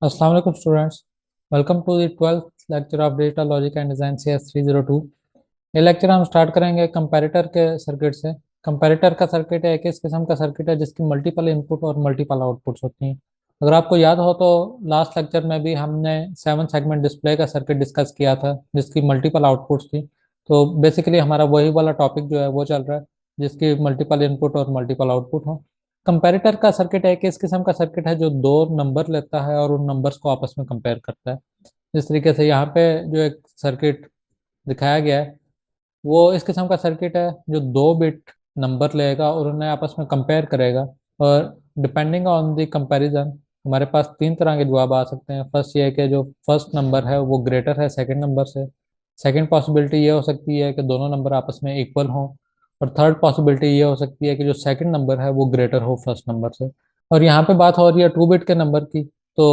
अस्सलाम वालेकुम students. Welcome to the 12th lecture of digital logic and design CS 302। ये lecture हम start करेंगे कंपैरेटर के सर्किट से। कंपैरेटर का सर्किट है एक इस किस्म का सर्किट है जिसकी मल्टीपल इनपुट और मल्टीपल आउटपुट्स होती हैं। अगर आपको याद हो तो लास्ट लेक्चर में भी हमने 7 सेगमेंट डिस्प्ले का सर्किट डिस्कस किया था जिसकी मल्टीपल आउटपुट्स थी। तो बेसिकली हमारा वही वाला टॉपिक जो है वो चल रहा है जिसकी मल्टीपल इनपुट और मल्टीपल आउटपुट हो। कंपैरेटर का सर्किट है कि इस किस्म का सर्किट है जो दो नंबर लेता है और उन नंबर्स को आपस में कंपेयर करता है। इस तरीके से यहाँ पे जो एक सर्किट दिखाया गया है वो इस किस्म का सर्किट है जो 2 बिट नंबर लेगा और उन्हें आपस में कंपेयर करेगा। और डिपेंडिंग ऑन द कंपैरिजन हमारे पास 3 तरह के जवाब आ सकते हैं। फर्स्ट ये है कि जो फर्स्ट नंबर है वो ग्रेटर है सेकंड नंबर से। सेकंड पॉसिबिलिटी ये हो सकती है कि दोनों नंबर आपस में इक्वल हों। और थर्ड पॉसिबिलिटी ये हो सकती है कि जो सेकंड नंबर है वो ग्रेटर हो फर्स्ट नंबर से। और यहाँ पे बात हो रही है 2 बिट के नंबर की। तो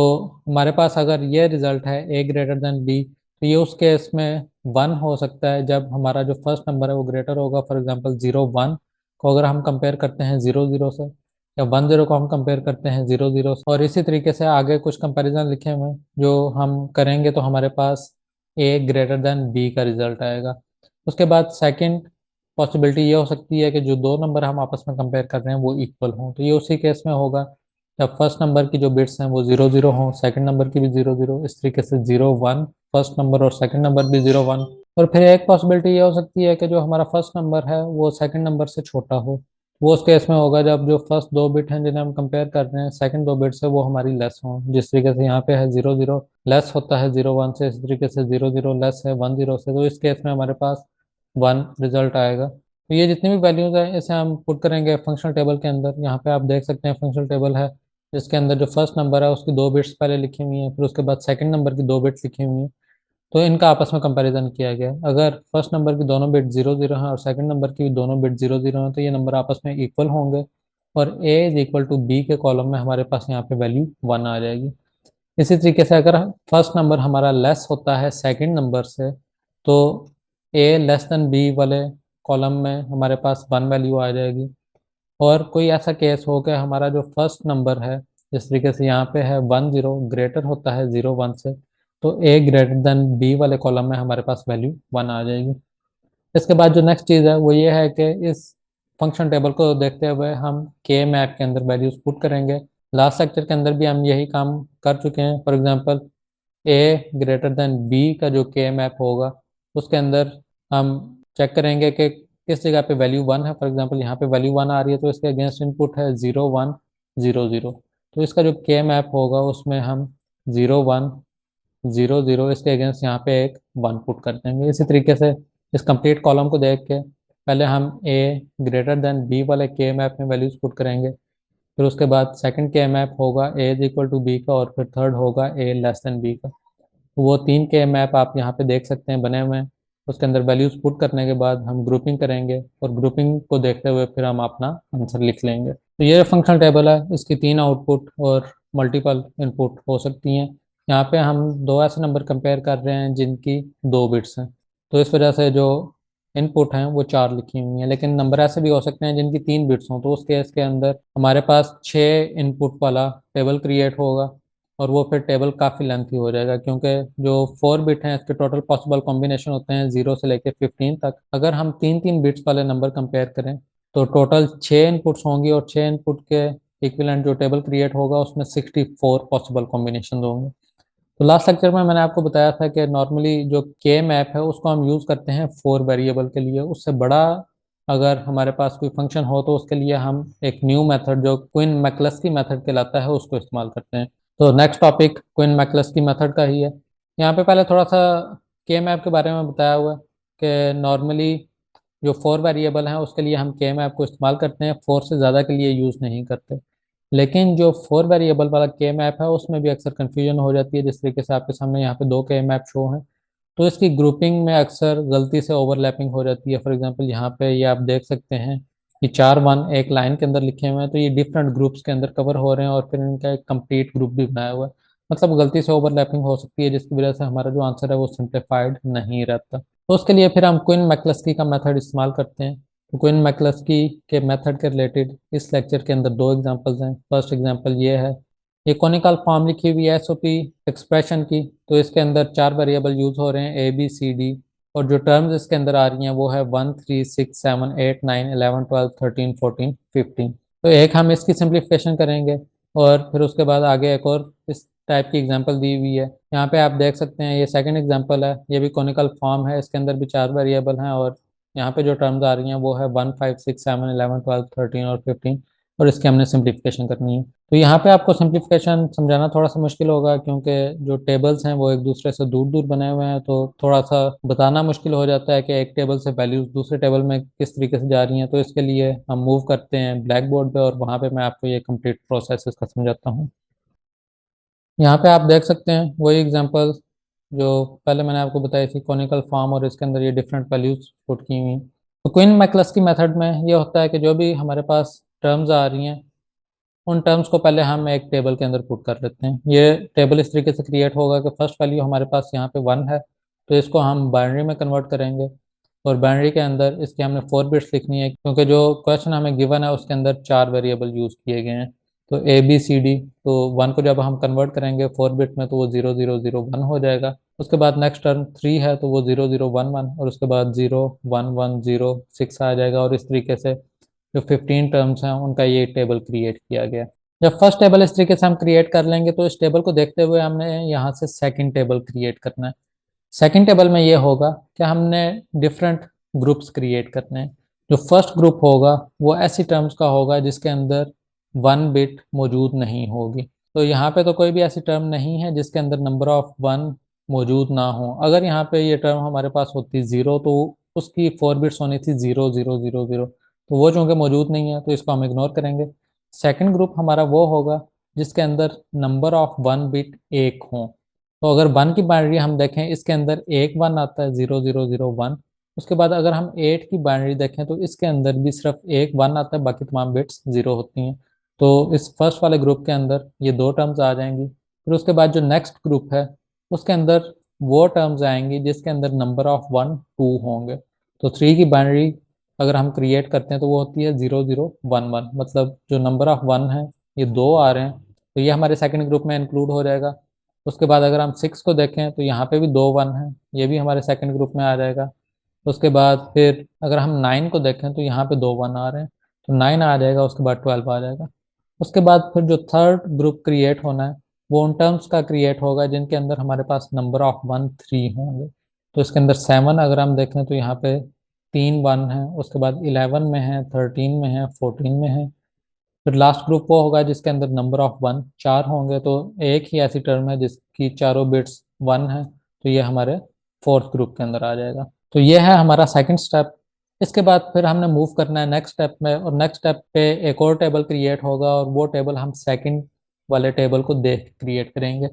हमारे पास अगर ये रिजल्ट है ए ग्रेटर देन बी तो ये उस केस में 1 हो सकता है जब हमारा जो फर्स्ट नंबर है वो ग्रेटर होगा। फॉर एग्जांपल 0 1 को अगर हम कंपेयर करते हैं 0 0 से, या 1 0 को हम कंपेयर करते हैं 0 0 से। और इसी तरीके से आगे कुछ कंपैरिजन लिखे हुए हैं जो हम करेंगे तो हमारे पास ए ग्रेटर देन बी का रिजल्ट आएगा। उसके बाद सेकंड पॉसिबिलिटी ये हो सकती है कि जो दो नंबर हम आपस में कंपेयर कर रहे हैं वो इक्वल हों। तो ये उसी केस में होगा जब फर्स्ट नंबर की जो बिट्स हैं वो 0 0 हों, सेकंड नंबर की भी 0 0, इस तरीके से 0 1 फर्स्ट नंबर और सेकंड नंबर भी 0 1। और फिर एक पॉसिबिलिटी ये हो सकती है कि जो हमारा फर्स्ट नंबर है वो सेकंड नंबर से छोटा हो। वो उस केस में होगा जब जो फर्स्ट 2 बिट हैं जिन्हें हम कंपेयर कर रहे हैं सेकंड 2 बिट से वो हमारी लेस हों। जिस तरीके से यहाँ पे है 0 0 लेस होता है 0 1 से, इस तरीके से 0 0 लेस है 1 0 से। तो इस केस में हमारे पास 1 रिजल्ट आएगा। तो ये जितनी भी वैल्यूज हैं इसे हम पुट करेंगे फंक्शनल टेबल के अंदर। यहाँ पे आप देख सकते हैं फंक्शनल टेबल है जिसके अंदर जो फर्स्ट नंबर है उसकी 2 बिट्स पहले लिखी हुई हैं, फिर उसके बाद सेकंड नंबर की 2 बिट्स लिखी हुई हैं। तो इनका आपस में कंपैरिजन किया गया है। अगर फर्स्ट नंबर की दोनों बिट 0 0 हैं और सेकंड नंबर की भी दोनों बिट 0 0 हैं तो ये नंबर आपस में इक्वल होंगे। और ए इज इक्वल टू बी के कॉलम में हमारे पास यहाँ पे वैल्यू 1 आ जाएगी। इसी तरीके से अगर फर्स्ट नंबर हमारा लेस होता है सेकंड नंबर से तो ए लेस देन बी वाले कॉलम में हमारे पास 1 वैल्यू आ जाएगी। और कोई ऐसा केस हो कि हमारा जो फर्स्ट नंबर है जिस तरीके से यहाँ पे है 1 0 ग्रेटर होता है 0 1 से, तो ए ग्रेटर देन बी वाले कॉलम में हमारे पास वैल्यू 1 आ जाएगी। इसके बाद जो नेक्स्ट चीज़ है वो ये है कि इस फंक्शन टेबल को देखते हुए हम के मैप के अंदर वैल्यूज पुट करेंगे। लास्ट लेक्चर के अंदर भी हम यही काम कर चुके हैं। For example A greater than B का जो के मैप होगा उसके अंदर हम चेक करेंगे कि किस जगह पे वैल्यू 1 है। फॉर एग्जांपल यहाँ पे वैल्यू 1 आ रही है तो इसके अगेंस्ट इनपुट है 0 1 0 0। तो इसका जो के मैप होगा उसमें हम 0 1 0 0 इसके अगेंस्ट यहाँ पे एक 1 पुट कर देंगे। इसी तरीके से इस कंप्लीट कॉलम को देख के पहले हम ए ग्रेटर देन बी वाले के मैप में वैल्यूज पुट करेंगे। फिर उसके बाद सेकंड के मैप होगा ए इज इक्वल टू बी का, और फिर थर्ड होगा ए लेस देन बी का। तो वो 3 के मैप आप यहाँ पे देख सकते हैं बने हुए हैं। उसके अंदर वैल्यूज पुट करने के बाद हम ग्रुपिंग करेंगे और ग्रुपिंग को देखते हुए फिर हम अपना आंसर लिख लेंगे। तो ये फंक्शनल टेबल है, इसकी 3 आउटपुट और मल्टीपल इनपुट हो सकती हैं। यहाँ पे हम दो ऐसे नंबर कंपेयर कर रहे हैं जिनकी 2 बिट्स हैं, तो इस वजह से जो इनपुट हैं वो 4 लिखी हुई हैं। लेकिन नंबर ऐसे भी हो सकते हैं जिनकी 3 बिट्स हों, तो उस केस के अंदर हमारे पास 6 इनपुट वाला टेबल क्रिएट होगा। और वो फिर टेबल काफ़ी लेंथी हो जाएगा क्योंकि जो 4 बिट हैं इसके टोटल पॉसिबल कॉम्बिनेशन होते हैं 0 से लेके 15 तक। अगर हम 3 3 बिट्स वाले नंबर कंपेयर करें तो टोटल 6 इनपुट्स होंगी और 6 इनपुट के इक्विवेलेंट जो टेबल क्रिएट होगा उसमें 64 पॉसिबल कॉम्बिनेशन होंगे। तो लास्ट लेक्चर में मैंने आपको बताया था कि नॉर्मली जो के मैप है उसको हम यूज़ करते हैं 4 वेरिएबल के लिए। उससे बड़ा अगर हमारे पास कोई फंक्शन हो तो उसके लिए हम एक न्यू मेथड जो क्विन मैकलस्की मेथड कहलाता है उसको इस्तेमाल करते हैं। तो नेक्स्ट टॉपिक क्विन मैकलस्की मेथड का ही है। यहाँ पे पहले थोड़ा सा के मैप के बारे में बताया हुआ है कि नॉर्मली जो 4 वेरिएबल हैं उसके लिए हम के मैप को इस्तेमाल करते हैं, 4 से ज़्यादा के लिए यूज़ नहीं करते। लेकिन जो 4 वेरिएबल वाला के मैप है उसमें भी अक्सर कन्फ्यूजन हो जाती है। जिस तरीके से आपके सामने यहाँ पे 2 के मैप शो हैं तो इसकी ग्रुपिंग में अक्सर गलती से ओवरलैपिंग हो जाती है। फॉर एग्जांपल यहाँ पे ये आप देख सकते हैं कि 4 1 एक लाइन के अंदर लिखे हुए हैं तो ये डिफरेंट ग्रुप्स के अंदर कवर हो रहे हैं और फिर इनका एक कंप्लीट ग्रुप भी बनाया हुआ है। मतलब गलती से ओवरलैपिंग हो सकती है जिसकी वजह से हमारा जो आंसर है वो सिंप्लीफाइड नहीं रहता। तो उसके लिए फिर हम क्विन मैकलस्की का मेथड इस्तेमाल करते हैं। तो क्विन मैकलस्की के मेथड के रिलेटेड इस लेक्चर के अंदर 2 एग्जांपल्स हैं। फर्स्ट एग्जांपल ये है ये कॉनिकल फॉर्म लिखी हुई है एसओपी एक्सप्रेशन की, तो इसके अंदर 4 वेरिएबल यूज हो रहे हैं ABCD, और जो टर्म्स इसके अंदर आ रही हैं वो है 1 3 6 7 8 9 11 12 13 14 15। तो एक हम इसकी सिंप्लीफिकेशन करेंगे और फिर उसके बाद आगे एक और इस टाइप की एग्जांपल दी हुई है। यहाँ पे आप देख सकते हैं ये सेकंड एग्जांपल है, ये भी कॉनिकल फॉर्म है, इसके अंदर भी 4 वेरिएबल हैं और यहाँ पे जो टर्म्स आ रही हैं वो है 1 5 6 7 11 12 13 और 15, और इसकी हमने सिंप्लीफिकेशन करनी है। तो यहाँ पे आपको सिंप्लीफिकेशन समझाना थोड़ा सा मुश्किल होगा, क्योंकि जो टेबल्स हैं वो एक दूसरे से दूर दूर बने हुए हैं, तो थोड़ा सा बताना मुश्किल हो जाता है कि एक टेबल से वैल्यूज दूसरे टेबल में किस तरीके से जा रही हैं। तो इसके लिए हम मूव करते हैं ब्लैक बोर्ड पे और वहाँ पे मैं आपको ये कंप्लीट प्रोसेस इसका समझाता हूँ। यहाँ पे आप देख सकते हैं वही एग्जांपल जो पहले मैंने आपको बताई थी, कॉनिकल फॉर्म, और इसके अंदर ये डिफरेंट वैल्यूज पुट की हुई हैं। तो क्वीन मैकक्लस्की मेथड में ये होता है कि जो भी हमारे पास टर्म्स आ रही हैं उन टर्म्स को पहले हम एक टेबल के अंदर पुट कर लेते हैं। ये टेबल इस तरीके से क्रिएट होगा कि फर्स्ट वैल्यू हमारे पास यहाँ पे 1 है, तो इसको हम बाइनरी में कन्वर्ट करेंगे, और बाइनरी के अंदर इसकी हमने 4 बिट्स लिखनी है, क्योंकि जो क्वेश्चन हमें गिवन है उसके अंदर 4 वेरिएबल यूज़ किए गए हैं। तो ABCD, तो 1 को जब हम कन्वर्ट करेंगे 4 बिट में तो वो 0001 हो जाएगा। उसके बाद नेक्स्ट टर्म 3 है तो वो 0011, और उसके बाद 0110 6 आ जाएगा, और इस तरीके से जो 15 टर्म्स हैं उनका ये टेबल क्रिएट किया गया। जब फर्स्ट टेबल इस तरीके से हम क्रिएट कर लेंगे तो इस टेबल को देखते हुए हमने यहाँ से सेकंड टेबल क्रिएट करना है। सेकंड टेबल में ये होगा कि हमने डिफरेंट ग्रुप्स क्रिएट करने हैं। जो फर्स्ट ग्रुप होगा वो ऐसी टर्म्स का होगा जिसके अंदर 1 बिट मौजूद नहीं होगी। तो यहाँ पे तो कोई भी ऐसी टर्म नहीं है जिसके अंदर नंबर ऑफ 1 मौजूद ना हो। अगर यहाँ पे ये टर्म हमारे पास होती 0 तो उसकी 4 बिट्स होनी थी 0000, तो वो चूंकि मौजूद नहीं है तो इसको हम इग्नोर करेंगे। सेकंड ग्रुप हमारा वो होगा जिसके अंदर नंबर ऑफ 1 बिट एक हो। तो अगर 1 की बाइनरी हम देखें, इसके अंदर एक 1 आता है 0001। उसके बाद अगर हम 8 की बाइनरी देखें तो इसके अंदर भी सिर्फ एक 1 आता है, बाकी तमाम बिट्स 0 होती हैं। तो इस फर्स्ट वाले ग्रुप के अंदर ये दो टर्म्स आ जाएंगी। फिर उसके बाद जो नेक्स्ट ग्रुप है उसके अंदर वो टर्म्स आएंगी जिसके अंदर नंबर ऑफ 1 2 होंगे। तो 3 की बाइनरी अगर हम क्रिएट करते हैं तो वो होती है 0011, मतलब जो नंबर ऑफ 1 है ये दो आ रहे हैं, तो ये हमारे सेकंड ग्रुप में इंक्लूड हो जाएगा। उसके बाद अगर हम 6 को देखें तो यहाँ पे भी दो 1 है, ये भी हमारे सेकंड ग्रुप में आ जाएगा। उसके बाद फिर अगर हम 9 को देखें तो यहाँ पे दो 1 आ रहे हैं, तो 9 आ जाएगा। उसके बाद 12 आ जाएगा। उसके बाद फिर जो थर्ड ग्रुप क्रिएट होना है वो उन टर्म्स का क्रिएट होगा जिनके अंदर हमारे पास नंबर ऑफ 1 3 होंगे। तो इसके अंदर 7 अगर हम देखें तो यहाँ पे 3 1 है। उसके बाद 11 में है, 13 में है, 14 में है। फिर लास्ट ग्रुप वो होगा जिसके अंदर नंबर ऑफ 1 4 होंगे। तो एक ही ऐसी टर्म है जिसकी चारों बिट्स 1 है, तो ये हमारे फोर्थ ग्रुप के अंदर आ जाएगा। तो ये है हमारा सेकंड स्टेप। इसके बाद फिर हमने मूव करना है नेक्स्ट स्टेप में, और नेक्स्ट स्टेप पे एक और टेबल क्रिएट होगा, और वो टेबल हम सेकंड वाले टेबल को देख क्रिएट करेंगे।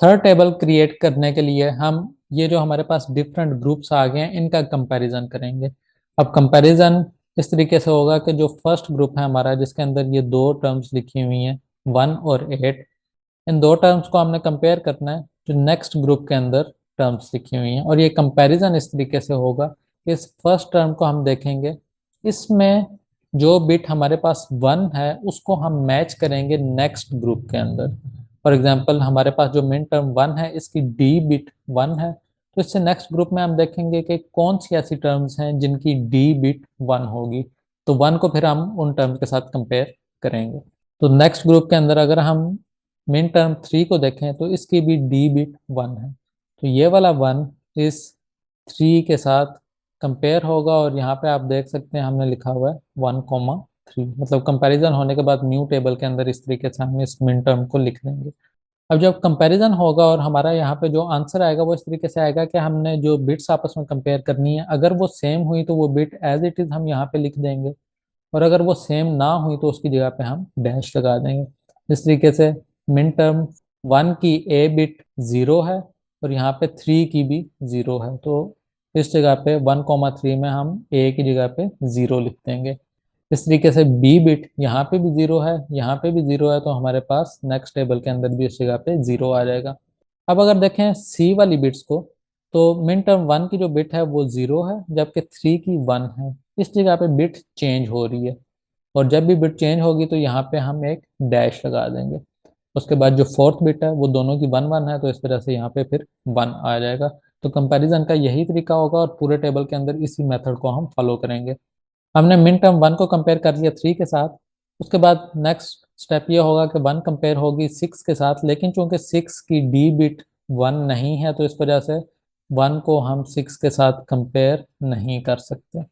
थर्ड टेबल क्रिएट करने के लिए हम ये जो हमारे पास डिफरेंट ग्रुप्स आ गए हैं इनका कंपैरिजन करेंगे। अब कंपैरिजन इस तरीके से होगा कि जो फर्स्ट ग्रुप है हमारा जिसके अंदर ये दो टर्म्स लिखी हुई हैं 1 और 8, इन दो टर्म्स को हमने कंपेयर करना है जो नेक्स्ट ग्रुप के अंदर टर्म्स लिखी हुई हैं, और ये कंपैरिजन इस तरीके से होगा कि इस फर्स्ट टर्म को हम देखेंगे, इसमें जो बिट हमारे पास 1 है उसको हम मैच करेंगे नेक्स्ट ग्रुप के अंदर। फॉर एग्जांपल हमारे पास जो मिन टर्म 1 है इसकी डी बिट 1 है, तो इससे नेक्स्ट ग्रुप में हम देखेंगे कि कौन सी ऐसी टर्म्स हैं जिनकी डी बिट 1 होगी। तो 1 को फिर हम उन टर्म्स के साथ कंपेयर करेंगे। तो नेक्स्ट ग्रुप के अंदर अगर हम मिन टर्म 3 को देखें तो इसकी भी डी बिट 1 है, तो ये वाला 1 इस 3 के साथ कंपेयर होगा, और यहाँ पे आप देख सकते हैं हमने लिखा हुआ है 1,3, मतलब कंपैरिजन होने के बाद न्यू टेबल के अंदर इस तरीके से हम इस मिन टर्म को लिख देंगे। अब जब कंपैरिजन होगा और हमारा यहाँ पे जो आंसर आएगा वो इस तरीके से आएगा कि हमने जो बिट्स आपस में कंपेयर करनी है, अगर वो सेम हुई तो वो बिट एज इट इज हम यहाँ पे लिख देंगे, और अगर वो सेम ना हुई तो उसकी जगह पे हम डैश लगा देंगे। इस तरीके से मिन टर्म 1 की ए बिट 0 है और यहाँ पे 3 की भी 0 है, तो इस जगह पे 1,3 में हम ए की जगह पे 0 लिख देंगे। इस तरीके से बी बिट यहाँ पे भी 0 है, यहाँ पे भी 0 है, तो हमारे पास नेक्स्ट टेबल के अंदर भी इस जगह पे 0 आ जाएगा। अब अगर देखें सी वाली बिट्स को, तो मिन टर्म 1 की जो बिट है वो 0 है, जबकि 3 की 1 है। इस जगह पे बिट चेंज हो रही है, और जब भी बिट चेंज होगी तो यहाँ पे हम एक डैश लगा देंगे। उसके बाद जो फोर्थ बिट है वो दोनों की 1 1 है, तो इस वजह से यहाँ पे फिर 1 आ जाएगा। तो कंपैरिजन का यही तरीका होगा और पूरे टेबल के अंदर इसी मेथड को हम फॉलो करेंगे। हमने मिन टर्म 1 को कंपेयर कर लिया 3 के साथ। उसके बाद नेक्स्ट स्टेप ये होगा कि 1 कंपेयर होगी 6 के साथ, लेकिन चूंकि 6 की डी बिट 1 नहीं है तो इस वजह से 1 को हम 6 के साथ कंपेयर नहीं कर सकते।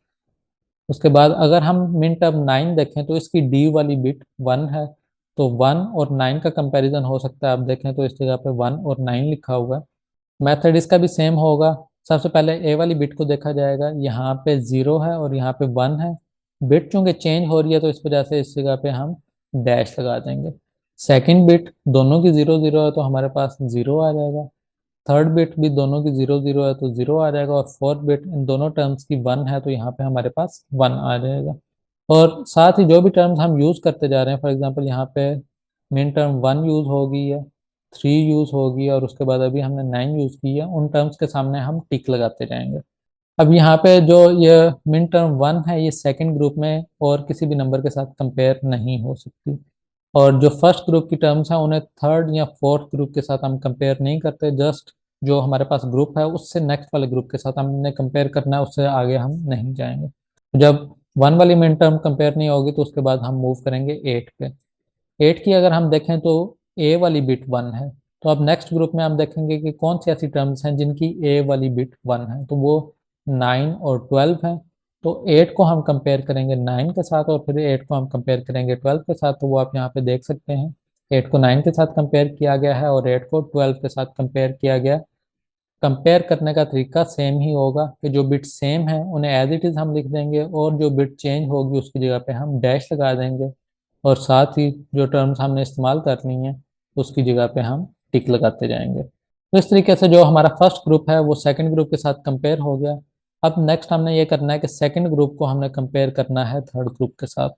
उसके बाद अगर हम मिन टर्म 9 देखें तो इसकी डी वाली बिट 1 है, तो 1 और 9 का कंपैरिजन हो सकता है। आप देखें तो इस जगह पे 1 और 9 लिखा हुआ है। मेथड इसका भी सेम होगा। सबसे पहले ए वाली बिट को देखा जाएगा, यहाँ पे 0 है और यहाँ पे 1 है। बिट चूंकि चेंज हो रही है तो इस वजह से इस जगह पे हम डैश लगा देंगे। सेकंड बिट दोनों की 0 0 है तो हमारे पास 0 आ जाएगा। थर्ड बिट भी दोनों की 0 0 है तो 0 आ जाएगा, और फोर्थ बिट इन दोनों टर्म्स की 1 है तो यहाँ पे हमारे पास 1 आ जाएगा। और साथ ही जो भी टर्म्स हम यूज करते जा रहे हैं, फॉर एग्जांपल यहाँ पे मेन टर्म 1 यूज होगी या 3 यूज होगी, और उसके बाद अभी हमने 9 यूज की है, उन टर्म्स के सामने हम टिक लगाते जाएंगे। अब यहाँ पे जो ये मिन टर्म 1 है ये सेकंड ग्रुप में और किसी भी नंबर के साथ कंपेयर नहीं हो सकती, और जो फर्स्ट ग्रुप की टर्म्स हैं उन्हें थर्ड या फोर्थ ग्रुप के साथ हम कंपेयर नहीं करते। जस्ट जो हमारे पास ग्रुप है उससे नेक्स्ट वाले ग्रुप के साथ हमने कंपेयर करना है, उससे आगे हम नहीं जाएंगे। जब 1 वाली मिन टर्म कंपेयर नहीं होगी तो उसके बाद हम मूव करेंगे 8 पे। 8 की अगर हम देखें तो ए वाली बिट 1 है, तो अब नेक्स्ट ग्रुप में हम देखेंगे कि कौन सी ऐसी टर्म्स हैं जिनकी ए वाली बिट 1 है, तो वो 9 और 12 है। तो 8 को हम कंपेयर करेंगे 9 के साथ और फिर 8 को हम कंपेयर करेंगे 12 के साथ, तो वो आप यहाँ पे देख सकते हैं। 8 को 9 के साथ कंपेयर किया गया है और 8 को 12 के साथ कंपेयर किया गया। कंपेयर करने का तरीका सेम ही होगा कि जो बिट सेम है उन्हें एज इट इज़ हम लिख देंगे, और जो बिट चेंज होगी उसकी जगह पे हम डैश लगा देंगे, और साथ ही जो टर्म्स हमने इस्तेमाल करनी है उसकी जगह पे हम टिक लगाते जाएंगे। तो इस तरीके से जो हमारा फर्स्ट ग्रुप है वो सेकंड ग्रुप के साथ कंपेयर हो गया। अब नेक्स्ट हमने ये करना है कि सेकंड ग्रुप को हमने कंपेयर करना है थर्ड ग्रुप के साथ।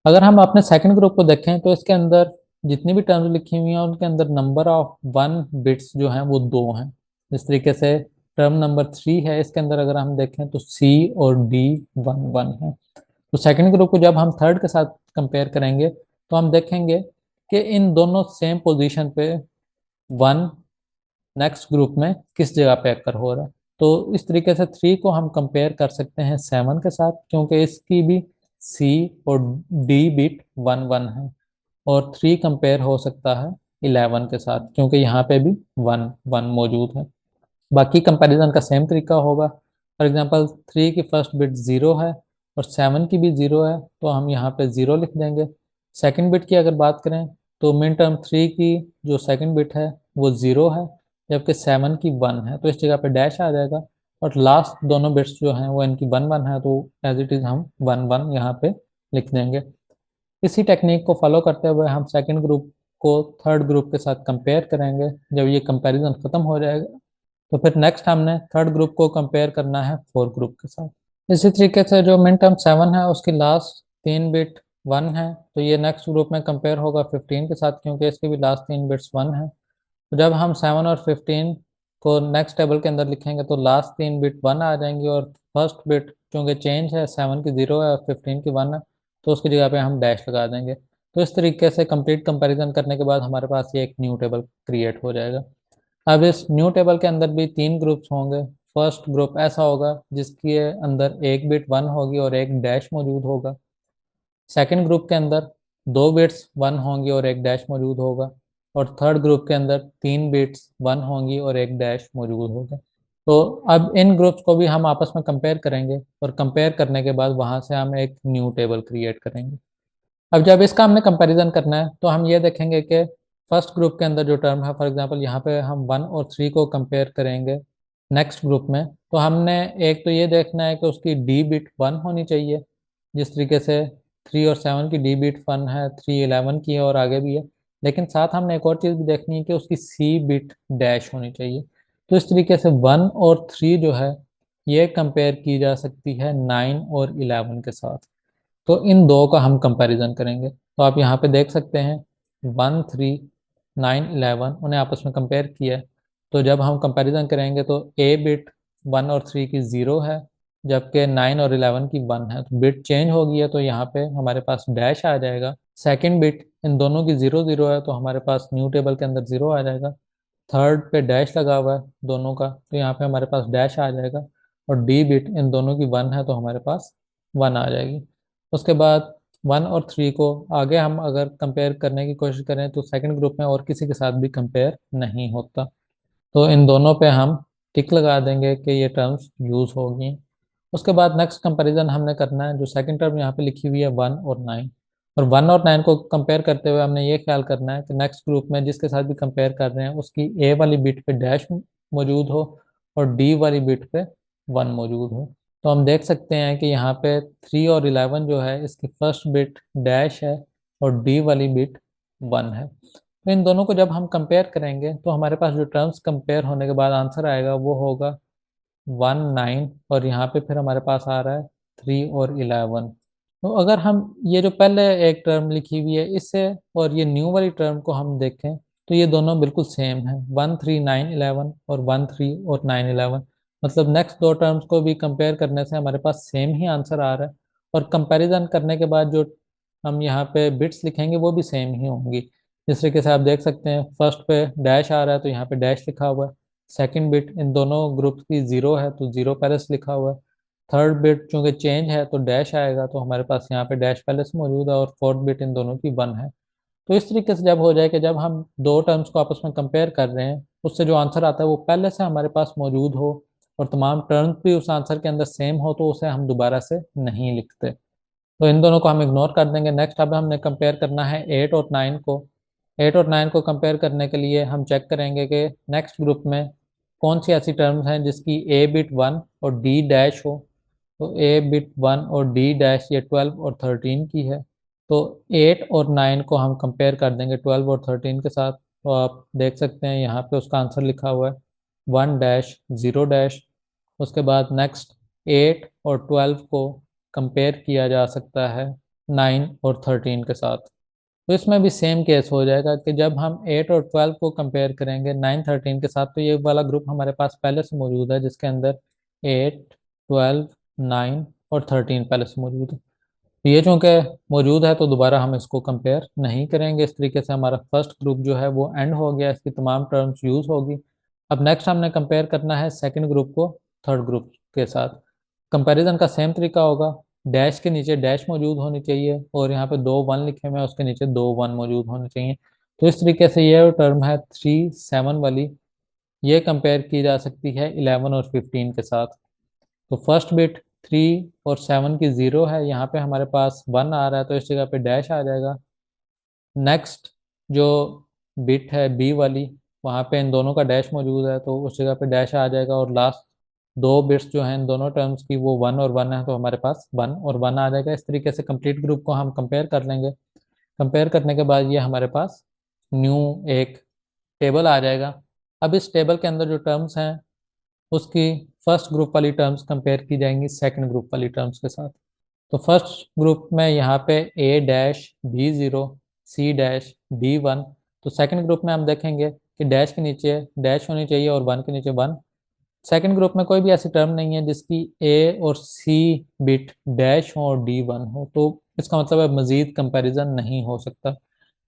अगर हम अपने सेकंड ग्रुप को देखें तो इसके अंदर जितनी भी टर्म्स लिखी हुई हैं उनके अंदर नंबर ऑफ 1 बिट्स जो हैं वो 2 हैं। इस तरीके से टर्म नंबर 3 है, इसके अंदर अगर हम देखें तो सी और डी 1 1 है। तो सेकंड ग्रुप को जब हम थर्ड के साथ कंपेयर करेंगे तो हम देखेंगे कि इन दोनों सेम पोजीशन पे 1 नेक्स्ट ग्रुप में किस जगह पे अकर हो रहा है। तो इस तरीके से 3 को हम कंपेयर कर सकते हैं 7 के साथ, क्योंकि इसकी भी सी और डी बिट 1 1 है, और 3 कंपेयर हो सकता है 11 के साथ क्योंकि यहाँ पे भी 1 1 मौजूद है। बाकी कंपैरिजन का सेम तरीका होगा। फॉर एग्जांपल 3 की फर्स्ट बिट 0 है और 7 की भी 0 है, तो हम यहाँ पे 0 लिख देंगे। सेकंड बिट की अगर बात करें तो मिन टर्म 3 की जो सेकंड बिट है वो 0 है, जबकि 7 की 1 है, तो इस जगह पे डैश आ जाएगा। और लास्ट दोनों बिट्स जो हैं वो इनकी 1 1 है, तो एज इट इज़ हम 1 1 यहाँ पे लिख देंगे। इसी टेक्निक को फॉलो करते हुए हम सेकंड ग्रुप को थर्ड ग्रुप के साथ कंपेयर करेंगे। जब ये कंपैरिजन खत्म हो जाएगा तो फिर नेक्स्ट हमने थर्ड ग्रुप को कंपेयर करना है फोर्थ ग्रुप के साथ। इसी तरीके से जो मिन टर्म 7 है उसकी लास्ट 3 बिट 1 है, तो ये नेक्स्ट ग्रुप में कंपेयर होगा 15 के साथ क्योंकि इसके भी लास्ट 3 बिट्स 1 है। तो जब हम 7 और 15 को नेक्स्ट टेबल के अंदर लिखेंगे तो लास्ट 3 बिट 1 आ जाएंगी, और फर्स्ट बिट चूंकि चेंज है 7 की 0 है और 15 की 1 है, तो उसकी जगह पे हम डैश लगा देंगे। तो इस तरीके से कंप्लीट कंपैरिजन करने के बाद हमारे पास ये एक न्यू टेबल क्रिएट हो जाएगा। अब इस न्यू टेबल के अंदर भी 3 ग्रुप्स होंगे। फर्स्ट ग्रुप ऐसा होगा जिसके अंदर एक बिट 1 होगी और एक डैश मौजूद होगा। सेकंड ग्रुप के अंदर 2 बिट्स 1 होंगी और एक डैश मौजूद होगा, और थर्ड ग्रुप के अंदर 3 बिट्स 1 होंगी और एक डैश मौजूद होगा। तो अब इन ग्रुप्स को भी हम आपस में कंपेयर करेंगे, और कंपेयर करने के बाद वहां से हम एक न्यू टेबल क्रिएट करेंगे। अब जब इसका हमने कंपैरिजन करना है तो हम ये देखेंगे कि फर्स्ट ग्रुप के अंदर जो टर्म है, फॉर एग्जांपल यहाँ पे हम 1 और 3 को कंपेयर करेंगे नेक्स्ट ग्रुप में, तो हमने एक तो ये देखना है कि उसकी डी बिट 1 होनी चाहिए, जिस तरीके से 3 और 7 की डी बिट 1 है, 3 11 की है और आगे भी है। लेकिन साथ हमने एक और चीज़ भी देखनी है कि उसकी सी बिट डैश होनी चाहिए। तो इस तरीके से 1 और 3 जो है ये कंपेयर की जा सकती है 9 और 11 के साथ। तो इन दो का हम कंपैरिजन करेंगे, तो आप यहाँ पे देख सकते हैं 1 3 9 11 उन्हें आपस में कंपेयर किया है। तो जब हम कंपैरिजन करेंगे तो ए बिट 1 और 3 की 0 है, जबकि 9 और 11 की 1 है, तो बिट चेंज हो गई है तो यहाँ पे हमारे पास डैश आ जाएगा। सेकंड बिट इन दोनों की 0 0 है तो हमारे पास न्यू टेबल के अंदर 0 आ जाएगा। थर्ड पे डैश लगा हुआ है दोनों का, तो यहाँ पे हमारे पास डैश आ जाएगा। और डी बिट इन दोनों की 1 है तो हमारे पास 1 आ जाएगी। उसके बाद 1 और 3 को आगे हम अगर कंपेयर करने की कोशिश करें तो सेकंड ग्रुप में और किसी के साथ भी कंपेयर नहीं होता, तो इन दोनों पे हम टिक लगा देंगे कि ये टर्म्स यूज़ होगी। उसके बाद नेक्स्ट कंपैरिजन हमने करना है, जो सेकंड टर्म यहाँ पे लिखी हुई है 1 और 9, और 1 और 9 को कंपेयर करते हुए हमने ये ख्याल करना है कि नेक्स्ट ग्रुप में जिसके साथ भी कंपेयर कर रहे हैं उसकी ए वाली बिट पे डैश मौजूद हो और डी वाली बिट पे 1 मौजूद हो। तो हम देख सकते हैं कि यहाँ पे 3 और 11 जो है इसकी फर्स्ट बिट डैश है और डी वाली बिट 1 है। तो इन दोनों को जब हम कंपेयर करेंगे तो हमारे पास जो टर्म्स कंपेयर होने के बाद आंसर आएगा वो होगा 1 9, और यहाँ पे फिर हमारे पास आ रहा है 3 और 11। तो अगर हम ये जो पहले एक टर्म लिखी हुई है इससे और ये न्यू वाली टर्म को हम देखें तो ये दोनों बिल्कुल सेम है, 1 3 9 11 और 1 3 और 9 11। मतलब नेक्स्ट दो टर्म्स को भी कंपेयर करने से हमारे पास सेम ही आंसर आ रहा है, और कंपैरिजन करने के बाद जो हम यहाँ पे बिट्स लिखेंगे वो भी सेम ही होंगी। जिस तरीके से आप देख सकते हैं फर्स्ट पे डैश आ रहा है तो यहाँ पे डैश लिखा हुआ है। सेकंड बिट इन दोनों ग्रुप्स की 0 है तो 0 पहले से लिखा हुआ है। थर्ड बिट चूंकि चेंज है तो डैश आएगा तो हमारे पास यहाँ पे डैश पहले से मौजूद है, और फोर्थ बिट इन दोनों की 1 है। तो इस तरीके से जब हो जाए कि जब हम दो टर्म्स को आपस में कंपेयर कर रहे हैं उससे जो आंसर आता है वो पहले से हमारे पास मौजूद हो और तमाम टर्म्स भी उस आंसर के अंदर सेम हो तो उसे हम दोबारा से नहीं लिखते। तो इन दोनों को हम इग्नोर कर देंगे। नेक्स्ट अब हमने कंपेयर करना है 8 और 9 को। 8 और 9 को कंपेयर करने के लिए हम चेक करेंगे कि नेक्स्ट ग्रुप में कौन सी ऐसी टर्म्स हैं जिसकी ए बिट 1 और डी डैश हो। तो ए बिट 1 और डी डैश ये 12 और 13 की है। तो 8 और 9 को हम कंपेयर कर देंगे 12 और 13 के साथ। तो आप देख सकते हैं यहाँ पे उसका आंसर लिखा हुआ है 1 डैश 0 डैश। उसके बाद नेक्स्ट 8 और 12 को कंपेयर किया जा सकता है 9 और 13 के साथ। तो इसमें भी सेम केस हो जाएगा कि जब हम 8 और 12 को कंपेयर करेंगे 9 13 के साथ तो ये वाला ग्रुप हमारे पास पहले से मौजूद है जिसके अंदर 8 12 9 और 13 पहले से मौजूद है। तो ये चूंकि मौजूद है तो दोबारा हम इसको कंपेयर नहीं करेंगे। इस तरीके से हमारा फर्स्ट ग्रुप जो है वो एंड हो गया, इसकी तमाम टर्म्स यूज होगी। अब नेक्स्ट हमने कंपेयर करना है सेकंड ग्रुप को थर्ड ग्रुप के साथ। कंपैरिजन का सेम तरीका होगा, डैश के नीचे डैश मौजूद होनी चाहिए और यहाँ पे 2 1 लिखे हुए हैं उसके नीचे 2 1 मौजूद होने चाहिए। तो इस तरीके से ये टर्म है 3 7 वाली, ये कंपेयर की जा सकती है 11 और 15 के साथ। तो फर्स्ट बिट 3 और 7 की 0 है, यहाँ पे हमारे पास 1 आ रहा है तो इस जगह पे डैश आ जाएगा। नेक्स्ट जो बिट है बी वाली, वहाँ पे इन दोनों का डैश मौजूद है तो उस जगह पे डैश आ जाएगा। और लास्ट दो बिट्स जो हैं इन दोनों टर्म्स की वो 1 और 1 है तो हमारे पास 1 और 1 आ जाएगा। इस तरीके से कंप्लीट ग्रुप को हम कंपेयर कर लेंगे। कंपेयर करने के बाद ये हमारे पास न्यू एक टेबल आ जाएगा। अब इस टेबल के अंदर जो टर्म्स हैं उसकी फर्स्ट ग्रुप वाली टर्म्स कंपेयर की जाएंगी सेकंड ग्रुप वाली टर्म्स के साथ। तो फर्स्ट ग्रुप में यहाँ पे A dash B 0 C dash D 1। तो सेकंड ग्रुप में हम देखेंगे कि डैश के नीचे डैश होनी चाहिए और 1 के नीचे 1। सेकंड ग्रुप में कोई भी ऐसी टर्म नहीं है जिसकी ए और सी बिट डैश हो और D 1 हो, तो इसका मतलब है मजीद कंपैरिजन नहीं हो सकता।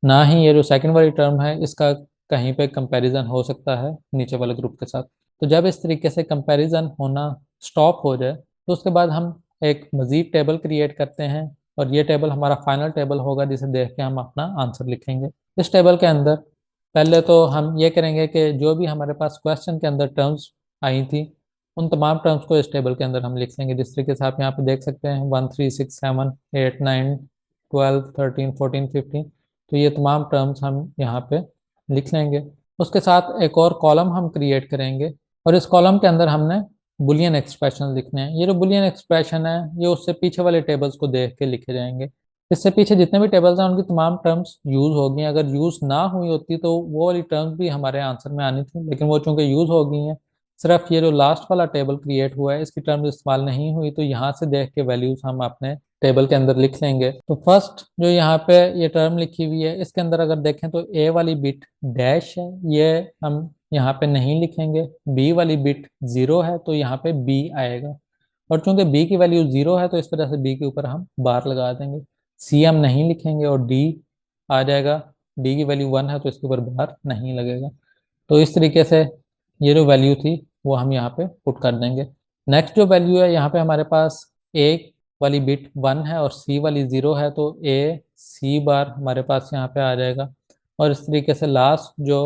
ना ही ये जो सेकंड वाली टर्म है इसका कहीं पे कंपैरिजन हो सकता है नीचे वाले ग्रुप के साथ। तो जब इस तरीके से कंपैरिजन होना स्टॉप हो जाए तो उसके बाद हम एक मजीद टेबल क्रिएट करते हैं, और ये टेबल हमारा फाइनल टेबल होगा जिसे देख के हम अपना आंसर लिखेंगे। इस टेबल के अंदर पहले तो हम ये करेंगे कि जो भी हमारे पास क्वेश्चन के अंदर टर्म्स आई थी उन तमाम टर्म्स को इस टेबल के अंदर हम लिख लेंगे। जिस तरीके से आप यहाँ पे देख सकते हैं 1 3 6 7 8 9 12 13 14 15, तो ये तमाम टर्म्स हम यहाँ पे लिख लेंगे। उसके साथ एक और कॉलम हम क्रिएट करेंगे और इस कॉलम के अंदर हमने बुलियन एक्सप्रेशन लिखने हैं। ये जो बुलियन एक्सप्रेशन है ये उससे पीछे वाले टेबल्स को देख के लिखे जाएंगे। इससे पीछे जितने भी टेबल्स हैं उनकी तमाम टर्म्स यूज होगी। अगर यूज ना हुई होती तो वो वाली टर्म्स भी हमारे आंसर में आनी थी, लेकिन वो चूंकि यूज हो गई हैं, सिर्फ ये जो लास्ट वाला टेबल क्रिएट हुआ है इसकी टर्म्स इस्तेमाल नहीं हुई, तो यहाँ से देख के वैल्यूज हम अपने टेबल के अंदर लिख लेंगे। तो फर्स्ट जो यहाँ पे ये टर्म लिखी हुई है इसके अंदर अगर देखें तो ए वाली बिट डैश है, ये हम यहाँ पे नहीं लिखेंगे। बी वाली बिट 0 है तो यहाँ पे बी आएगा, और चूंकि बी की वैल्यू 0 है तो इस वजह से बी के ऊपर हम बार लगा देंगे। सी हम नहीं लिखेंगे और डी आ जाएगा। डी की वैल्यू 1 है तो इसके ऊपर बार नहीं लगेगा। तो इस तरीके से ये जो वैल्यू थी वो हम यहाँ पे पुट कर देंगे। नेक्स्ट जो वैल्यू है यहाँ पे हमारे पास ए वाली बिट 1 है और सी वाली 0 है, तो ए सी बार हमारे पास यहाँ पे आ जाएगा। और इस तरीके से लास्ट जो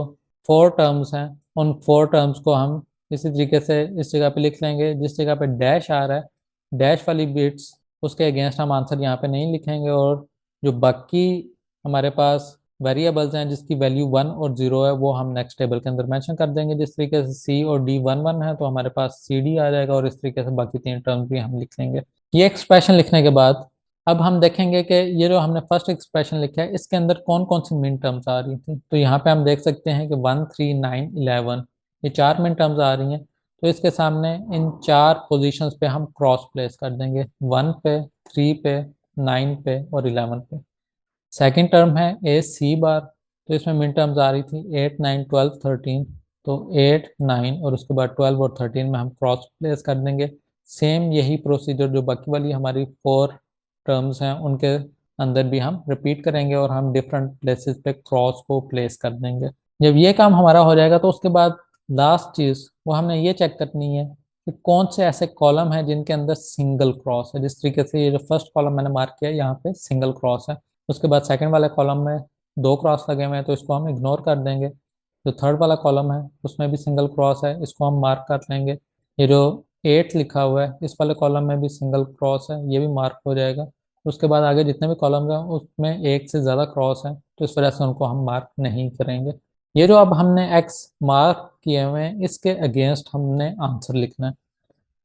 4 टर्म्स हैं उन 4 टर्म्स को हम इसी तरीके से इस जगह पे लिख लेंगे। जिस जगह पे डैश आ रहा है, डैश वाली बिट्स उसके अगेंस्ट हम आंसर यहाँ पे नहीं लिखेंगे, और जो बाकी हमारे पास वेरिएबल्स हैं जिसकी वैल्यू 1 और 0 है वो हम नेक्स्ट टेबल के अंदर मेंशन कर देंगे। जिस तरीके से सी और डी 1 1 है तो हमारे पास सी डी आ जाएगा, और इस तरीके से बाकी 3 टर्म्स भी हम लिख लेंगे। ये एक्सप्रेशन लिखने के बाद अब हम देखेंगे कि ये जो हमने फर्स्ट एक्सप्रेशन लिखा है इसके अंदर कौन कौन सी मिन टर्म्स आ रही थी। तो यहाँ पे हम देख सकते हैं कि 1 3 9 11 ये 4 मिन टर्म्स आ रही हैं। तो इसके सामने इन 4 पोजीशंस पे हम क्रॉस प्लेस कर देंगे, 1 पे, 3 पे, 9 पे और 11 पे। सेकंड टर्म है ए सी बार, तो इसमें मिन टर्म्स आ रही थी 8 9 12 13। तो 8 9 और उसके बाद 12 और 13 में हम क्रॉस प्लेस कर देंगे। सेम यही प्रोसीजर जो बाकी वाली हमारी 4 टर्म्स हैं उनके अंदर भी हम रिपीट करेंगे, और हम डिफरेंट प्लेसेस पे क्रॉस को प्लेस कर देंगे। जब ये काम हमारा हो जाएगा तो उसके बाद लास्ट चीज़ वो हमने ये चेक करनी है कि कौन से ऐसे कॉलम हैं जिनके अंदर सिंगल क्रॉस है। जिस तरीके से ये जो फर्स्ट कॉलम मैंने मार्क किया यहाँ पे सिंगल क्रॉस है, उसके बाद सेकंड वाले कॉलम में 2 क्रॉस लगे हुए हैं तो इसको हम इग्नोर कर देंगे। जो थर्ड वाला कॉलम है उसमें भी सिंगल क्रॉस है, इसको हम मार्क कर लेंगे। ये जो 8 लिखा हुआ है इस वाले कॉलम में भी सिंगल क्रॉस है, ये भी मार्क हो जाएगा। उसके बाद आगे जितने भी कॉलम हैं उसमें एक से ज़्यादा क्रॉस है तो इस वजह से उनको हम मार्क नहीं करेंगे। ये जो अब हमने एक्स मार्क किए हुए हैं इसके अगेंस्ट हमने आंसर लिखना है।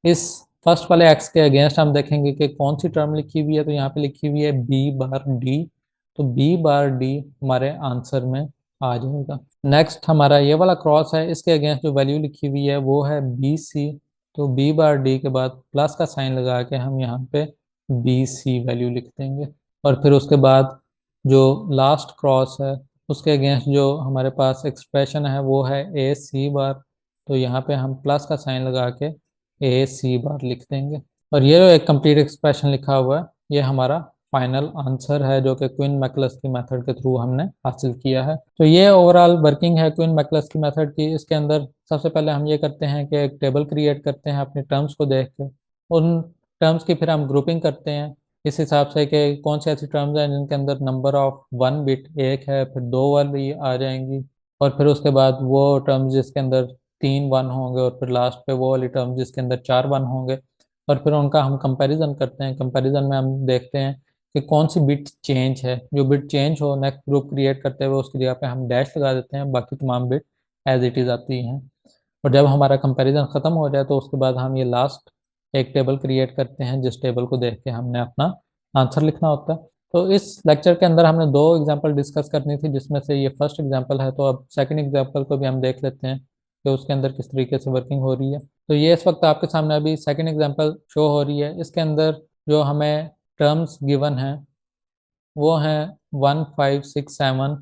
इस फर्स्ट वाले एक्स के अगेंस्ट हम देखेंगे कि कौन सी टर्म लिखी हुई है, तो यहाँ पे लिखी हुई है बी बार डी। तो बी बार डी हमारे आंसर में आ जाएगा। नेक्स्ट हमारा ये वाला क्रॉस है, इसके अगेंस्ट जो वैल्यू लिखी हुई है वो है बी सी। तो बी बार डी के बाद प्लस का साइन लगा के हम यहाँ पे बी सी वैल्यू लिख देंगे। और फिर उसके बाद जो लास्ट क्रॉस है उसके अगेंस्ट जो हमारे पास एक्सप्रेशन है वो है ए सी बार। तो यहाँ पे हम प्लस का साइन लगा के ए सी बार लिख देंगे। और ये जो एक कंप्लीट एक्सप्रेशन लिखा हुआ है ये हमारा फाइनल आंसर है जो कि क्वीन मैकलस की मेथड के थ्रू हमने हासिल किया है। तो ये ओवरऑल वर्किंग है क्वीन मैकलस की मेथड की। इसके अंदर सबसे पहले हम ये करते हैं कि एक टेबल क्रिएट करते हैं अपने टर्म्स को देख के, उन टर्म्स की फिर हम ग्रुपिंग करते हैं इस हिसाब से कि कौन सी ऐसी टर्म्स हैं जिनके अंदर नंबर ऑफ 1 बिट एक है, फिर 2 वाली आ जाएंगी, और फिर उसके बाद वो टर्म्स जिसके अंदर 3 1 होंगे, और फिर लास्ट पे वो वाली टर्म जिसके अंदर 4 1 होंगे। और फिर उनका हम कंपैरिजन करते हैं। कंपैरिजन में हम देखते हैं कि कौन सी बिट चेंज है। जो बिट चेंज हो नेक्स्ट ग्रुप क्रिएट करते हुए उसकी जगह पे हम डैश लगा देते हैं, बाकी तमाम बिट एज इट इज़ आती हैं। और जब हमारा कंपैरिजन ख़त्म हो जाए तो उसके बाद हम ये लास्ट एक टेबल क्रिएट करते हैं जिस टेबल को देख के हमने अपना आंसर लिखना होता है। तो इस लेक्चर के अंदर हमने 2 एग्जांपल डिस्कस करनी थी जिसमें से ये फर्स्ट एग्जांपल है। तो अब सेकंड एग्जांपल को भी हम देख लेते हैं कि उसके अंदर किस तरीके से वर्किंग हो रही है। तो ये इस वक्त आपके सामने अभी सेकंड एग्जांपल शो हो रही है। इसके अंदर जो हमें टर्म्स गिवन हैं वो हैं 1 5 6 7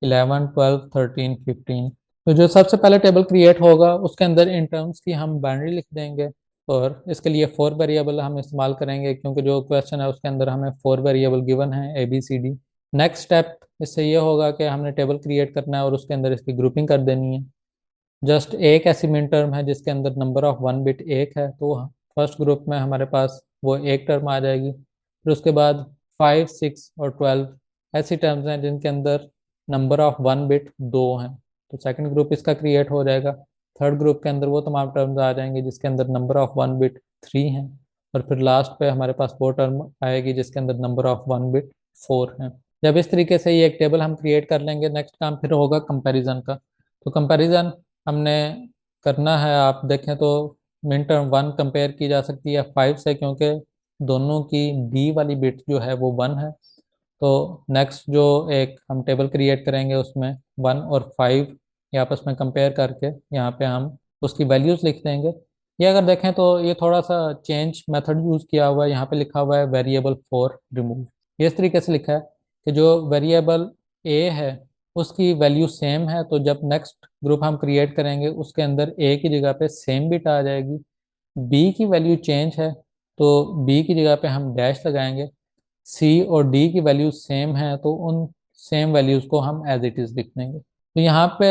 11 12 13 15। तो जो सबसे पहले टेबल क्रिएट होगा उसके अंदर इन टर्म्स की हम बाइनरी लिख देंगे, और इसके लिए 4 वेरिएबल हम इस्तेमाल करेंगे क्योंकि जो क्वेश्चन है उसके अंदर हमें 4 वेरिएबल गिवन है A B C D. Next step इससे ये होगा कि हमने टेबल क्रिएट करना है और उसके अंदर इसकी ग्रुपिंग कर देनी है। जस्ट एक ऐसी मिन टर्म है जिसके अंदर नंबर ऑफ 1 बिट एक है, तो फर्स्ट ग्रुप में हमारे पास वो एक टर्म आ जाएगी। फिर उसके बाद 5 6 और 12 ऐसी टर्म्स हैं जिनके अंदर नंबर ऑफ 1 बिट 2 हैं, तो सेकंड ग्रुप इसका क्रिएट हो जाएगा। थर्ड ग्रुप के अंदर वो तमाम टर्म्स आ जाएंगे जिसके अंदर नंबर ऑफ 1 बिट 3 हैं, और फिर लास्ट पे हमारे पास वो टर्म आएगी जिसके अंदर नंबर ऑफ 1 बिट 4 हैं। जब इस तरीके से ये एक टेबल हम क्रिएट कर लेंगे, नेक्स्ट काम फिर होगा कंपैरिजन का। तो कंपैरिजन हमने करना है, आप देखें तो मिन टर्म 1 कंपेयर की जा सकती है 5 से क्योंकि दोनों की बी वाली बिट जो है वो 1 है। तो नेक्स्ट जो एक हम टेबल क्रिएट करेंगे उसमें 1 और 5 ये आपस में कंपेयर करके यहाँ पे हम उसकी वैल्यूज़ लिख देंगे। ये अगर देखें तो ये थोड़ा सा चेंज मेथड यूज़ किया हुआ है। यहाँ पे लिखा हुआ है वेरिएबल फॉर रिमूव। ये इस तरीके से लिखा है कि जो वेरिएबल ए है उसकी वैल्यू सेम है, तो जब नेक्स्ट ग्रुप हम क्रिएट करेंगे उसके अंदर ए की जगह पे सेम बिट आ जाएगी। बी की वैल्यू चेंज है तो बी की जगह पे हम डैश लगाएंगे। सी और डी की वैल्यूज सेम है तो उन सेम वैल्यूज को हम एज इट इज लिख देंगे। तो यहाँ पे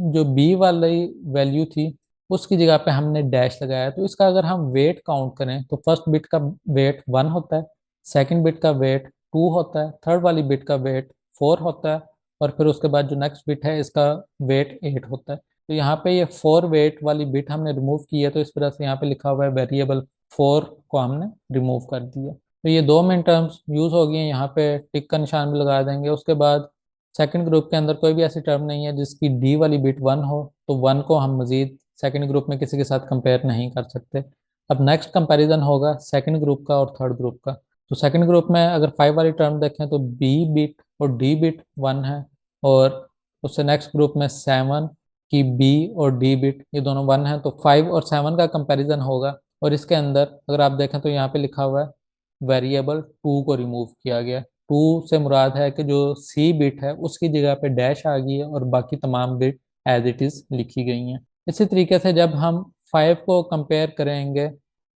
जो बी वाली वैल्यू थी उसकी जगह पे हमने डैश लगाया, तो इसका अगर हम वेट काउंट करें तो फर्स्ट बिट का वेट 1 होता है, सेकंड बिट का वेट 2 होता है, थर्ड वाली बिट का वेट 4 होता है, और फिर उसके बाद जो नेक्स्ट बिट है इसका वेट 8 होता है। तो यहाँ पे ये 4 वेट वाली बिट हमने रिमूव की है, तो इस वजह से यहाँ पे लिखा हुआ है वेरिएबल 4 को हमने रिमूव कर दिया। तो ये दो मेन टर्म्स यूज हो गई हैं, यहाँ पे टिक का निशान भी लगा देंगे। उसके बाद सेकंड ग्रुप के अंदर कोई भी ऐसी टर्म नहीं है जिसकी डी वाली बिट 1 हो, तो 1 को हम मजीद सेकंड ग्रुप में किसी के साथ कंपेयर नहीं कर सकते। अब नेक्स्ट कंपैरिजन होगा सेकंड ग्रुप का और थर्ड ग्रुप का। तो सेकंड ग्रुप में अगर 5 वाली टर्म देखें तो बी बिट और डी बिट 1 है, और उससे नेक्स्ट ग्रुप में 7 की बी और डी बिट ये दोनों 1 है, तो 5 और 7 का कंपैरिजन होगा। और इसके अंदर अगर आप देखें तो यहाँ पे लिखा हुआ है वेरिएबल 2 को रिमूव किया गया। 2 से मुराद है कि जो सी बिट है उसकी जगह पे डैश आ गई है और बाकी तमाम बिट एज इट इज लिखी गई हैं। इसी तरीके से जब हम 5 को कंपेयर करेंगे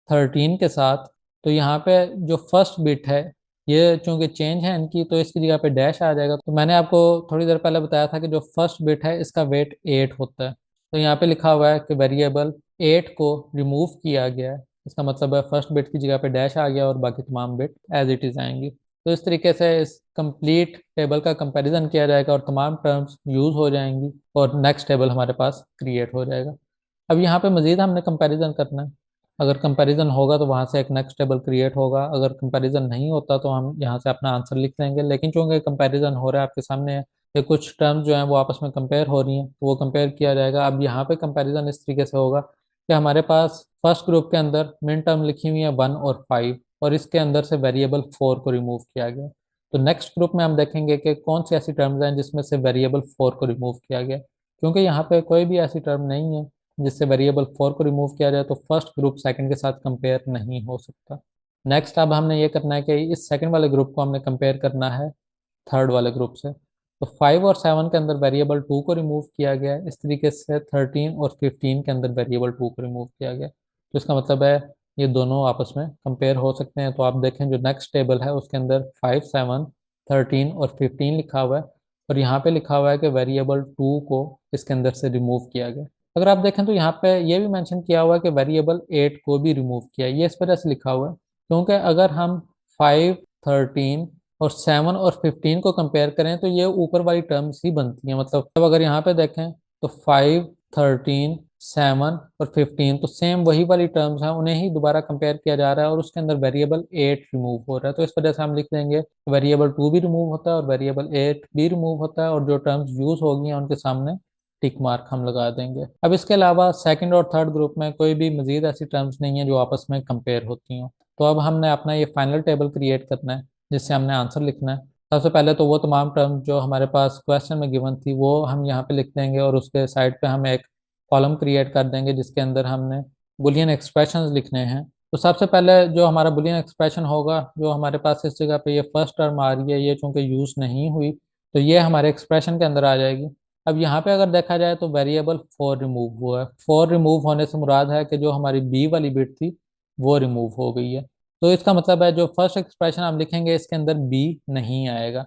13 के साथ, तो यहाँ पे जो फर्स्ट बिट है ये चूंकि चेंज है इनकी, तो इसकी जगह पे डैश आ जाएगा। तो मैंने आपको थोड़ी देर पहले बताया था कि जो फर्स्ट बिट है इसका वेट 8 होता है, तो यहाँ पे लिखा हुआ है कि वेरिएबल 8 को रिमूव किया गया है। इसका मतलब है फर्स्ट बिट की जगह पे डैश आ गया और बाकी तमाम बिट एज इट इज आएंगी। तो इस तरीके से इस कंप्लीट टेबल का कंपैरिजन किया जाएगा और तमाम टर्म्स यूज हो जाएंगी और नेक्स्ट टेबल हमारे पास क्रिएट हो जाएगा। अब यहाँ पे मजीद हमने कंपैरिजन करना है। अगर कंपैरिजन होगा तो वहाँ से एक नेक्स्ट टेबल क्रिएट होगा, अगर कंपैरिजन नहीं होता तो हम यहाँ से अपना आंसर लिख देंगे। लेकिन चूंकि कंपैरिजन हो रहा है आपके सामने है, ये कुछ टर्म्स जो हैं वो आपस में कंपेयर हो रही हैं, तो वो कंपेयर किया जाएगा। अब यहाँ पे कंपैरिजन इस तरीके से होगा कि हमारे पास फर्स्ट ग्रुप के अंदर मिन टर्म लिखी हुई है 1 और 5, और इसके अंदर से वेरिएबल 4 को रिमूव किया गया। तो नेक्स्ट ग्रुप में हम देखेंगे कि कौन सी ऐसी टर्म्स हैं जिसमें से वेरिएबल 4 को रिमूव किया गया। क्योंकि यहाँ पे कोई भी ऐसी टर्म नहीं है जिससे वेरिएबल 4 को रिमूव किया जाए, तो फर्स्ट ग्रुप सेकंड के साथ कंपेयर नहीं हो सकता। नेक्स्ट अब हमने ये करना है कि इस सेकंड वाले ग्रुप को हमने कंपेयर करना है थर्ड वाले ग्रुप से। तो 5 और 7 के अंदर वेरिएबल 2 को रिमूव किया गया है, इस तरीके से 13 और 15 के अंदर वेरिएबल 2 को रिमूव किया गया। तो इसका मतलब है ये दोनों आपस में कंपेयर हो सकते हैं। तो आप देखें जो नेक्स्ट टेबल है उसके अंदर 5, 7, 13 और 15 लिखा हुआ है, और यहाँ पे लिखा हुआ है कि वेरिएबल 2 को इसके अंदर से रिमूव किया गया। अगर आप देखें तो यहाँ पे ये भी मेंशन किया हुआ है कि वेरिएबल 8 को भी रिमूव किया है। ये इस वजह से लिखा हुआ है क्योंकि अगर हम 5, 13 और 7 और 15 को कंपेयर करें तो ये ऊपर वाली टर्म्स ही बनती हैं। मतलब अब अगर यहाँ पे देखें तो 5, 13, 7 और 15 तो सेम वही वाली टर्म्स हैं, उन्हें ही दोबारा कंपेयर किया जा रहा है और उसके अंदर वेरिएबल 8 रिमूव हो रहा है। तो इस वजह से हम लिख देंगे वेरिएबल 2 भी रिमूव होता है और वेरिएबल 8 भी रिमूव होता है, और जो टर्म्स यूज होगी हैं उनके सामने टिक मार्क हम लगा देंगे। अब इसके अलावा सेकंड और थर्ड ग्रुप में कोई भी मजीद ऐसी टर्म्स नहीं है जो आपस में कंपेयर होती हों। तो अब हमने अपना ये फाइनल टेबल क्रिएट करना है जिससे हमने आंसर लिखना है। सबसे पहले तो वो तमाम टर्म जो हमारे पास क्वेश्चन में गिवन थी वो हम यहाँ पे लिख देंगे, और उसके साइड पे हम एक कॉलम क्रिएट कर देंगे जिसके अंदर हमने बुलियन एक्सप्रेशंस लिखने हैं। तो सबसे पहले जो हमारा बुलियन एक्सप्रेशन होगा, जो हमारे पास इस जगह पे ये फर्स्ट टर्म आ रही है, ये चूंकि यूज़ नहीं हुई तो ये हमारे एक्सप्रेशन के अंदर आ जाएगी। अब यहाँ पे अगर देखा जाए तो वेरिएबल 4 रिमूव हुआ है। 4 रिमूव होने से मुराद है कि जो हमारी बी वाली बिट थी वो रिमूव हो गई है। तो इसका मतलब है जो फर्स्ट एक्सप्रेशन हम लिखेंगे इसके अंदर बी नहीं आएगा।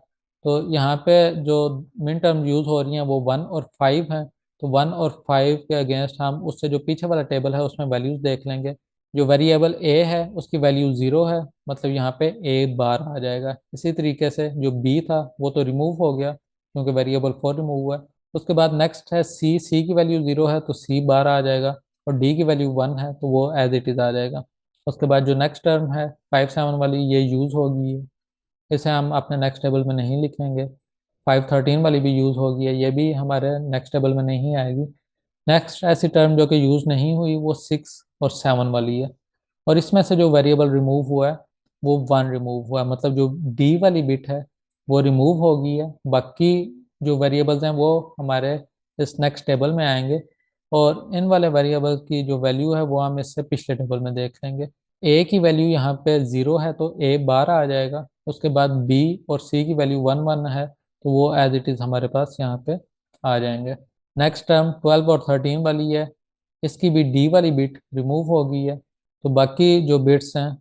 तो यहाँ पे जो मिन टर्म यूज हो रही हैं वो 1 और 5 हैं। तो 1 और 5 के अगेंस्ट हम उससे जो पीछे वाला टेबल है उसमें वैल्यूज देख लेंगे। जो वेरिएबल ए है उसकी वैल्यू 0 है, मतलब यहाँ पे ए बार आ जाएगा। इसी तरीके से जो बी था वो तो रिमूव हो गया क्योंकि वेरिएबल 4 रिमूव हुआ है। उसके बाद नेक्स्ट है सी, सी की वैल्यू 0 है तो सी बार आ जाएगा, और डी की वैल्यू 1 है तो वो एज इट इज आ जाएगा। उसके बाद जो नेक्स्ट टर्म है 5, 7 वाली ये यूज़ होगी, इसे हम अपने नेक्स्ट टेबल में नहीं लिखेंगे। 5, 13 वाली भी यूज़ होगी है, ये भी हमारे नेक्स्ट टेबल में नहीं आएगी। नेक्स्ट ऐसी टर्म जो कि यूज़ नहीं हुई वो 6 और 7 वाली है, और इसमें से जो वेरिएबल रिमूव हुआ है वो 1 रिमूव हुआ है, मतलब जो डी वाली बिट है वो रिमूव हो गई है। बाकी जो वेरिएबल्स हैं वो हमारे इस नेक्स्ट टेबल में आएंगे, और इन वाले वेरिएबल की जो वैल्यू है वो हम इससे पिछले टेबल में देख लेंगे। ए की वैल्यू यहाँ पे 0 है तो ए बार आ जाएगा। उसके बाद बी और सी की वैल्यू 1, 1 है तो वो एज इट इज़ हमारे पास यहाँ पे आ जाएंगे। नेक्स्ट टर्म 12 और 13 वाली है, इसकी भी डी वाली बिट रिमूव हो गई है। तो बाकी जो बिट्स हैं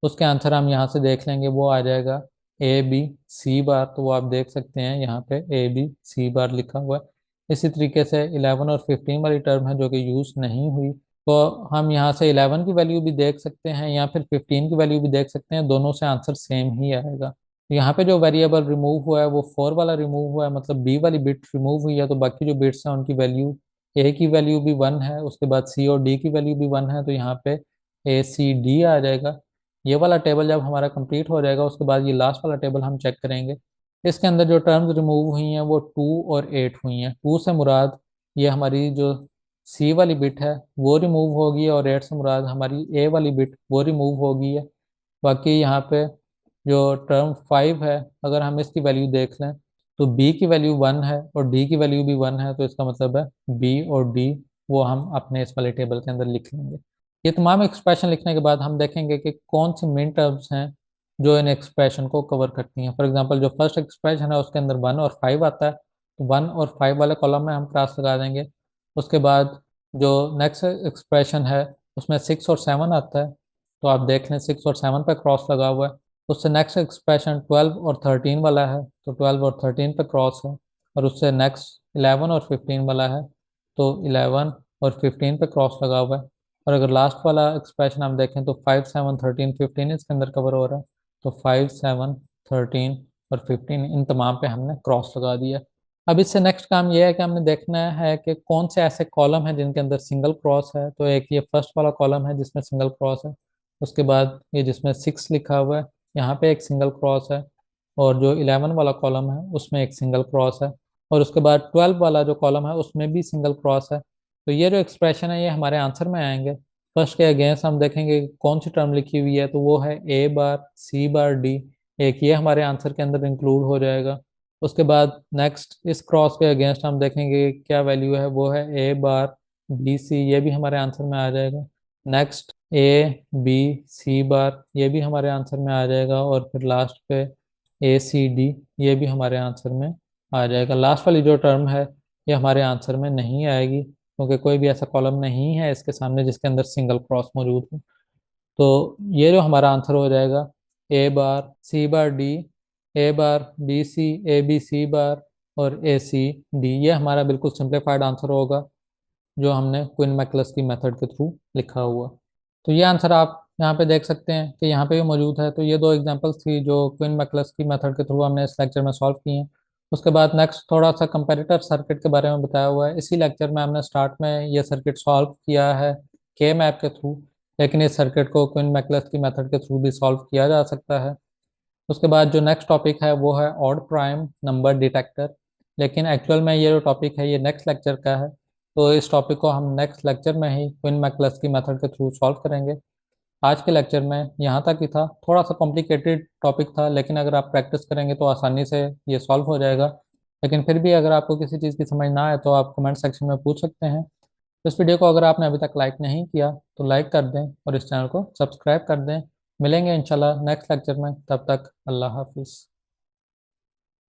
उसके आंसर हम यहाँ से देख लेंगे, वो आ जाएगा ए बी सी बार, तो वो आप देख सकते हैं यहाँ पे ए बी सी बार लिखा हुआ है। इसी तरीके से 11 और 15 वाली टर्म है जो कि यूज़ नहीं हुई, तो हम यहाँ से 11 की वैल्यू भी देख सकते हैं या फिर 15 की वैल्यू भी देख सकते हैं, दोनों से आंसर सेम ही आएगा। तो यहाँ पे जो वेरिएबल रिमूव हुआ है वो 4 वाला रिमूव हुआ है, मतलब बी वाली बिट रिमूव हुई है, तो बाकी जो बिट्स हैं उनकी वैल्यू, ए की वैल्यू भी 1 है, उसके बाद सी और डी की वैल्यू भी 1 है, तो यहाँ पे ए सी डी आ जाएगा। ये वाला टेबल जब हमारा कंप्लीट हो जाएगा उसके बाद ये लास्ट वाला टेबल हम चेक करेंगे। इसके अंदर जो टर्म्स रिमूव हुई हैं वो 2 और 8 हुई हैं। 2 से मुराद ये हमारी जो सी वाली बिट है वो रिमूव होगी, और 8 से मुराद हमारी ए वाली बिट वो रिमूव होगी है। बाकी यहाँ पे जो टर्म 5 है, अगर हम इसकी वैल्यू देख लें तो बी की वैल्यू 1 है और डी की वैल्यू भी 1 है, तो इसका मतलब है बी और डी वो हम अपने इस वाले टेबल के अंदर लिख लेंगे। ये तमाम एक्सप्रेशन लिखने के बाद हम देखेंगे कि कौन सी मेन टर्म्स हैं जो इन एक्सप्रेशन को कवर करती हैं। फॉर एग्जांपल जो फर्स्ट एक्सप्रेशन है उसके अंदर 1 और 5 आता है, तो 1 और 5 वाले कॉलम में हम क्रॉस लगा देंगे। उसके बाद जो नेक्स्ट एक्सप्रेशन है उसमें 6 और 7 आता है, तो आप देख लें 6 और 7 पे क्रॉस लगा हुआ है। उससे नेक्स्ट एक्सप्रेशन 12 और 13 वाला है, तो 12 और 13 पे क्रॉस है। और उससे नेक्स्ट 11 और 15 वाला है, तो 11 और 15 पे क्रॉस लगा हुआ है। और अगर लास्ट वाला एक्सप्रेशन हम देखें तो 5 7 13 15 इसके अंदर कवर हो रहा है, तो 5 7 13 और 15 इन तमाम पे हमने क्रॉस लगा दिया। अब इससे नेक्स्ट काम ये है कि हमने देखना है कि कौन से ऐसे कॉलम हैं जिनके अंदर सिंगल क्रॉस है। तो एक ये फर्स्ट वाला कॉलम है जिसमें सिंगल क्रॉस है, उसके बाद ये जिसमें 6 लिखा हुआ है यहाँ पे एक सिंगल क्रॉस है, और जो 11 वाला कॉलम है उसमें एक सिंगल क्रॉस है, और उसके बाद 12 वाला जो कॉलम है उसमें भी सिंगल क्रॉस है। तो ये जो एक्सप्रेशन है ये हमारे आंसर में आएंगे। फर्स्ट के अगेंस्ट हम देखेंगे कि कौन सी टर्म लिखी हुई है, तो वो है ए बार सी बार डी, एक ये हमारे आंसर के अंदर इंक्लूड हो जाएगा। उसके बाद नेक्स्ट इस क्रॉस के अगेंस्ट हम देखेंगे क्या वैल्यू है, वो है ए बार बी सी, ये भी हमारे आंसर में आ जाएगा। नेक्स्ट ए बी सी बार, ये भी हमारे आंसर में आ जाएगा। और फिर लास्ट पे ए सी डी, ये भी हमारे आंसर में आ जाएगा। लास्ट वाली जो टर्म है ये हमारे आंसर में नहीं आएगी, क्योंकि कोई भी ऐसा कॉलम नहीं है इसके सामने जिसके अंदर सिंगल क्रॉस मौजूद हो। तो ये जो हमारा आंसर हो जाएगा A bar C bar D, A bar B C, A B C bar और ए सी डी, ये हमारा बिल्कुल सिंप्लीफाइड आंसर होगा जो हमने क्विन मैकलस की मेथड के थ्रू लिखा हुआ। तो ये आंसर आप यहाँ पे देख सकते हैं कि यहाँ पे भी मौजूद है। तो ये दो एग्जांपल्स थी जो क्विन मैकलस की मेथड के थ्रू हमने इस लेक्चर में सॉल्व की हैं। उसके बाद नेक्स्ट थोड़ा सा कंपैरेटर सर्किट के बारे में बताया हुआ है। इसी लेक्चर में हमने स्टार्ट में ये सर्किट सॉल्व किया है के मैप के थ्रू, लेकिन इस सर्किट को क्विन मैकलस की मेथड के थ्रू भी सॉल्व किया जा सकता है। उसके बाद जो नेक्स्ट टॉपिक है वो है ऑड प्राइम नंबर डिटेक्टर, लेकिन एक्चुअल में ये जो टॉपिक है ये नेक्स्ट लेक्चर का है, तो इस टॉपिक को हम नेक्स्ट लेक्चर में ही क्विन मैकलस की मेथड के थ्रू सॉल्व करेंगे। आज के लेक्चर में यहाँ तक ही था, थोड़ा सा कॉम्प्लिकेटेड टॉपिक था, लेकिन अगर आप प्रैक्टिस करेंगे तो आसानी से ये सॉल्व हो जाएगा। लेकिन फिर भी अगर आपको किसी चीज़ की समझ ना आए तो आप कमेंट सेक्शन में पूछ सकते हैं। इस वीडियो को अगर आपने अभी तक लाइक नहीं किया तो लाइक कर दें और इस चैनल को सब्सक्राइब कर दें। मिलेंगे इंशाल्लाह नेक्स्ट लेक्चर में, तब तक अल्लाह हाफिज़।